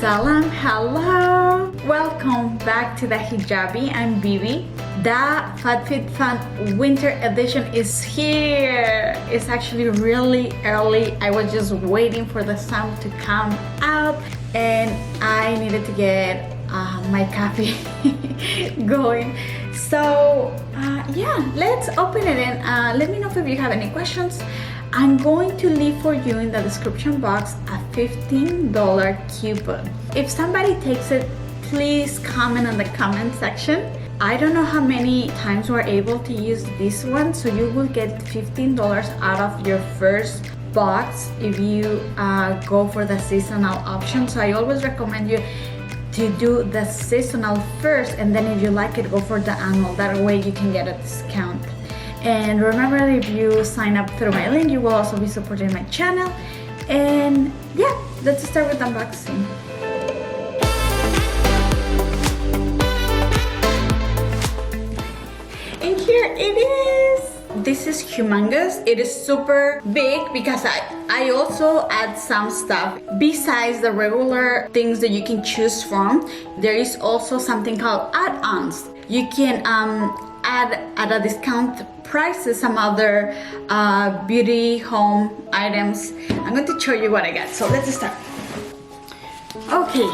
Salam, hello! Welcome back to the Hijabi. I'm Bibi. The FabFitFun Winter Edition is here. It's actually really early. I was just waiting for the sun to come out and I needed to get my coffee going. So yeah, let's open it and let me know if you have any questions. I'm going to leave for you in the description box a $15 coupon. If somebody takes it, please comment on the comment section. I don't know how many times we're able to use this one, so you will get $15 out of your first box if you go for the seasonal option. So I always recommend you to do the seasonal first, and then if you like it, go for the annual. That way you can get a discount. And remember, if you sign up through my link, you will also be supporting my channel. And yeah, let's start with unboxing. And here it is. This is humongous. It is super big because I also add some stuff besides the regular things that you can choose from. There is also something called add-ons. You can add at a discount prices some other beauty home items. I'm going to show you what I got. So let's start. Okay,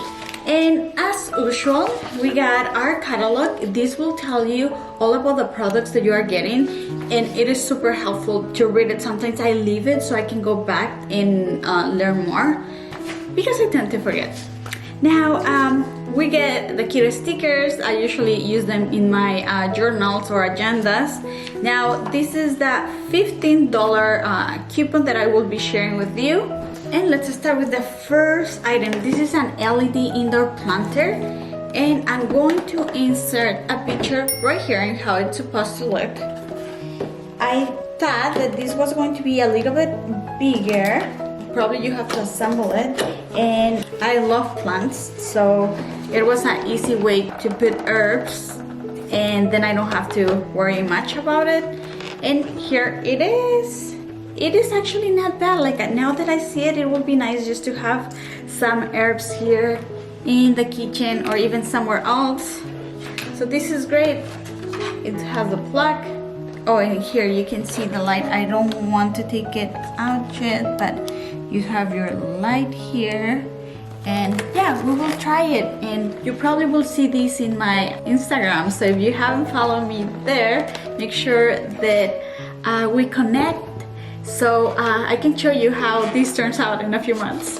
and as usual, we got our catalog. This will tell you all about the products that you are getting, and it is super helpful to read it. Sometimes I leave it so I can go back and learn more because I tend to forget. Now we get the cutest stickers. I usually use them in my journals or agendas. Now this is the $15 coupon that I will be sharing with you. And let's start with the first item. This is an LED indoor planter, and I'm going to insert a picture right here and how it's supposed to look. I thought that this was going to be a little bit bigger. Probably you have to assemble it, and I love plants, so it was an easy way to put herbs, and then I don't have to worry much about it. And here it is. It is actually not bad. Like, now that I see it, it would be nice just to have some herbs here in the kitchen or even somewhere else. So this is great. It has a plug. Oh, and here you can see the light. I don't want to take it out yet, but you have your light here. And yeah, we will try it, and you probably will see this in my Instagram. So if you haven't followed me there, make sure that we connect so I can show you how this turns out in a few months.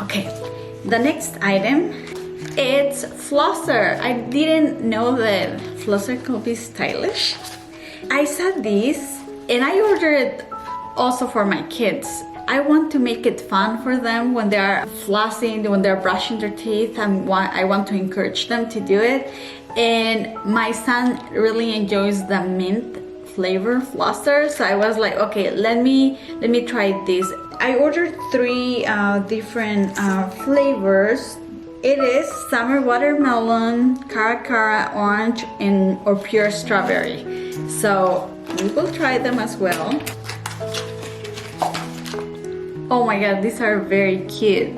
Okay, the next item, it's Flosser. I didn't know that Flosser could be stylish. I saw this and I ordered it also for my kids. I want to make it fun for them when they're flossing, when they're brushing their teeth. I want to encourage them to do it. And my son really enjoys the mint flavor Flosser, so I was like, okay, let me try this. I ordered 3 different flavors. It is summer watermelon, cara orange, or pure strawberry. So we will try them as well. Oh my god, these are very cute.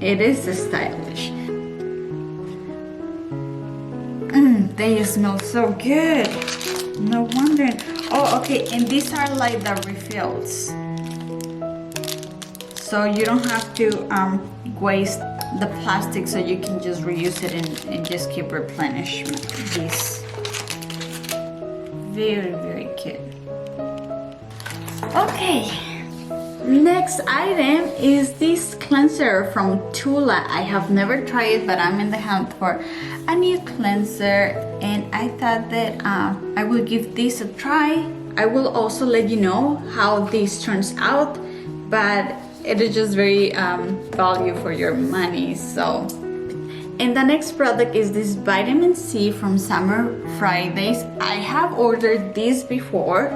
It is stylish. They smell so good. No wonder. Oh, okay, and these are like the refills. So you don't have to waste the plastic, so you can just reuse it and just keep replenishment. These. Very, very cute. Okay. Next item is this cleanser from Tula. I have never tried it, but I'm in the hunt for a new cleanser, and I thought that I will give this a try. I will also let you know how this turns out, but it is just very value for your money. So, and the next product is this vitamin C from Summer Fridays. I have ordered this before.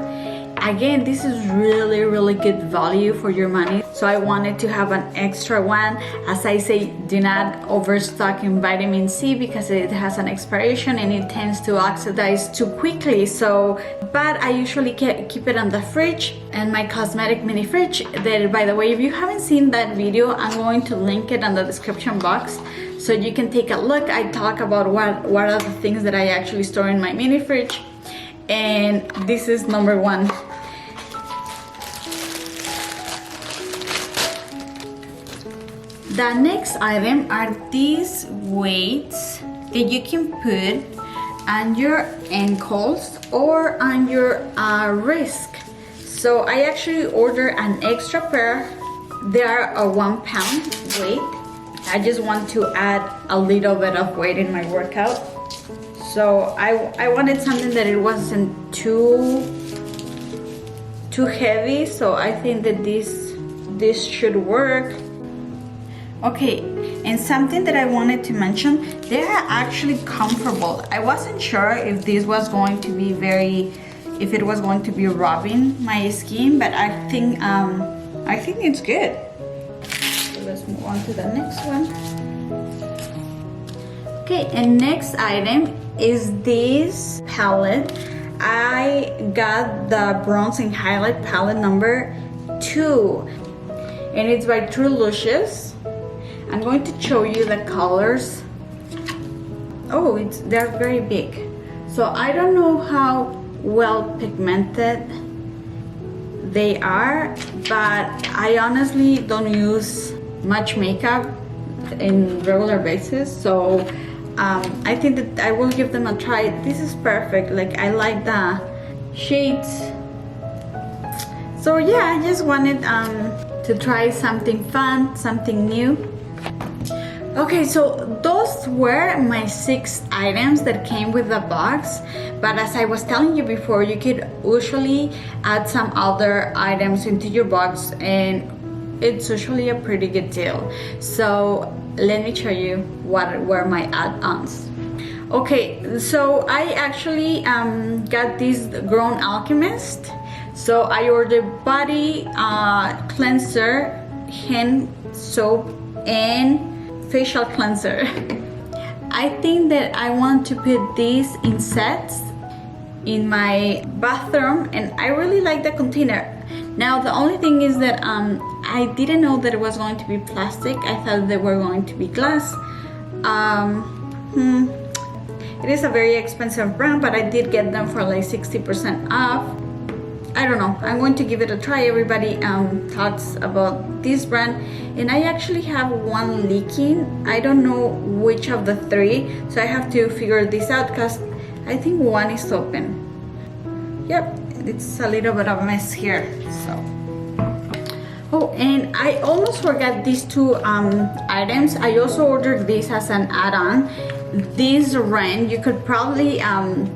again, this is really good value for your money. So I wanted to have an extra one. As I say, do not overstock in vitamin C because it has an expiration and it tends to oxidize too quickly. So, but I usually keep it on the fridge, and my cosmetic mini fridge that, by the way, if you haven't seen that video, I'm going to link it in the description box so you can take a look. I talk about what are the things that I actually store in my mini fridge, and this is number one. The next item are these weights that you can put on your ankles or on your wrist. So I actually ordered an extra pair. They are a 1 pound weight. I just want to add a little bit of weight in my workout. So I wanted something that it wasn't too heavy. So I think that this should work. Okay, and something that I wanted to mention, they are actually comfortable. I wasn't sure if this was going to be if it was going to be rubbing my skin, but I think it's good. So let's move on to the next one. Okay, and next item is this palette. I got the bronze and highlight palette number 2, and it's by True Luscious. I'm going to show you the colors. Oh, they're very big. So I don't know how well pigmented they are, but I honestly don't use much makeup in regular basis. So I think that I will give them a try. This is perfect. Like, I like the shades. So yeah, I just wanted to try something fun, something new. Okay, so those were my 6 items that came with the box, but as I was telling you before, you could usually add some other items into your box, and it's usually a pretty good deal. So let me show you what were my add-ons. Okay, so I actually got this Grown Alchemist. So I ordered body cleanser, hand soap, and facial cleanser. I think that I want to put these in sets in my bathroom, and I really like the container. Now the only thing is that I didn't know that it was going to be plastic. I thought they were going to be glass. It is a very expensive brand, but I did get them for like 60% off. I don't know, I'm going to give it a try. Everybody talks about this brand, and I actually have one leaking. I don't know which of the 3, so I have to figure this out because I think one is open. Yep, it's a little bit of a mess here. So, oh, and I almost forgot these 2 items. I also ordered this as an add-on. This Ren, you could probably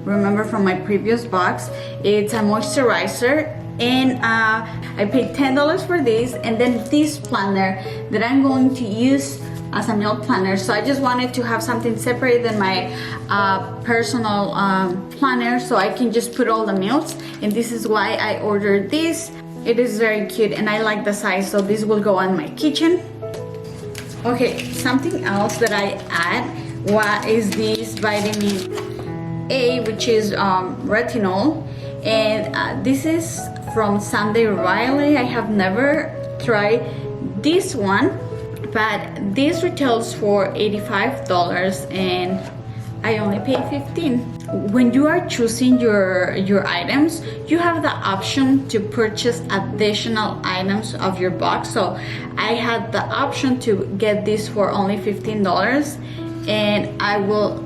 remember from my previous box. It's a moisturizer, and I paid $10 for this, and then this planner that I'm going to use as a meal planner. So I just wanted to have something separate than my personal planner, so I can just put all the meals, and this is why I ordered this. It is very cute, and I like the size, so this will go on my kitchen. Okay, something else that I add is this vitamin A, which is retinol, and this is from Sunday Riley. I have never tried this one, but this retails for $85 and I only paid $15. When you are choosing your items, you have the option to purchase additional items of your box. So I had the option to get this for only $15, and I will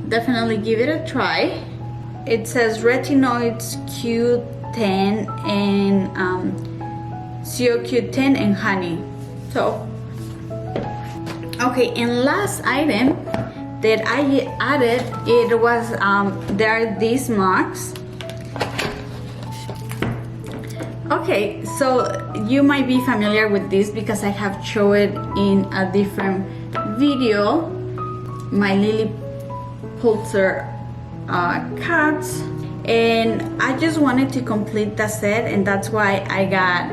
definitely give it a try. It says retinoids, Q10 and CoQ10 and honey. So okay, and last item that I added, it was there are these mugs. Okay, so you might be familiar with this because I have shown it in a different video, my Lily Pulitzer cuts, and I just wanted to complete the set, and that's why I got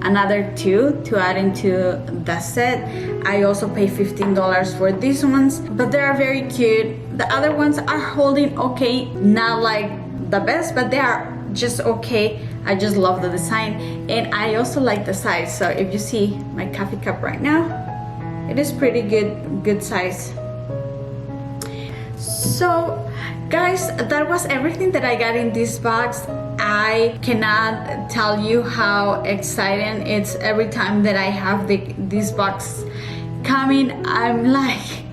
another 2 to add into the set. I also paid $15 for these ones, but they are very cute. The other ones are holding okay, not like the best, but they are just okay. I just love the design, and I also like the size. So if you see my coffee cup right now, it is pretty good size. So guys, that was everything that I got in this box. I cannot tell you how exciting it's every time that I have this box coming. I'm like,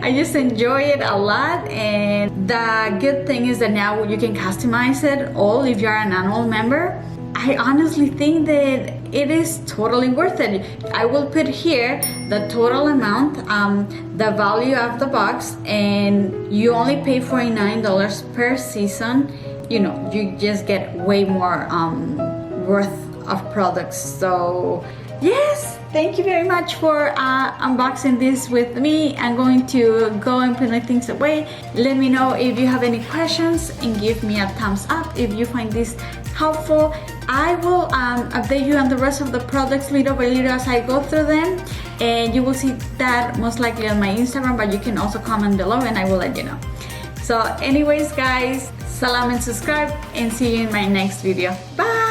I just enjoy it a lot, and the good thing is that now you can customize it all if you're an annual member. I honestly think that it is totally worth it. I will put here the total amount, the value of the box, and you only pay $49 per season. You know, you just get way more worth of products. So yes, thank you very much for unboxing this with me. I'm going to go and put my things away. Let me know if you have any questions and give me a thumbs up if you find this helpful. I will update you on the rest of the products little by little as I go through them, and you will see that most likely on my Instagram, but you can also comment below and I will let you know. So anyways guys, salam and subscribe, and see you in my next video. Bye!